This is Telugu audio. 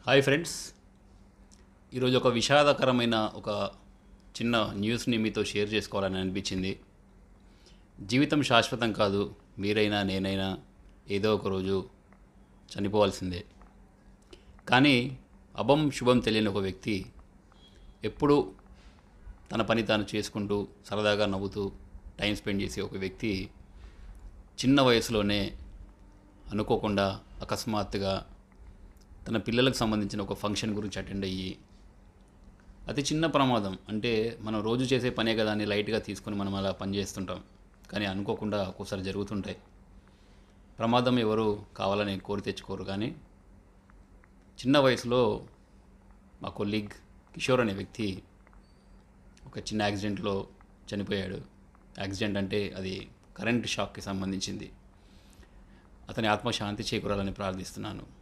Hi friends. ఈరోజు ఒక విషాదకరమైన ఒక చిన్న న్యూస్ని మీతో షేర్ చేసుకోవాలని అనిపించింది. జీవితం శాశ్వతం కాదు. మీరైనా నేనైనా ఏదో ఒక రోజు చనిపోవాల్సిందే. కానీ అభం శుభం తెలియని ఒక వ్యక్తి ఎప్పుడూ తన పని తాను చేసుకుంటూ సరదాగా నవ్వుతూ టైం స్పెండ్ చేసే ఒక వ్యక్తి చిన్న వయసులోనే అనుకోకుండా అకస్మాత్తుగా తన పిల్లలకు సంబంధించిన ఒక ఫంక్షన్ గురించి అటెండ్ అయ్యి అతి చిన్న ప్రమాదం, అంటే మనం రోజు చేసే పనే కదా అని లైట్గా తీసుకొని మనం అలా పని చేస్తుంటాం. కానీ అనుకోకుండా ఒక్కోసారి జరుగుతుంటాయి. ప్రమాదం ఎవరు కావాలని కోరి తెచ్చుకోరు. కానీ చిన్న వయసులో మా కొలీగ్ కిషోర్ అనే వ్యక్తి ఒక చిన్న యాక్సిడెంట్లో చనిపోయాడు. యాక్సిడెంట్ అంటే అది కరెంట్ షాక్కి సంబంధించింది. అతని ఆత్మశాంతి చేకూరాలని ప్రార్థిస్తున్నాను.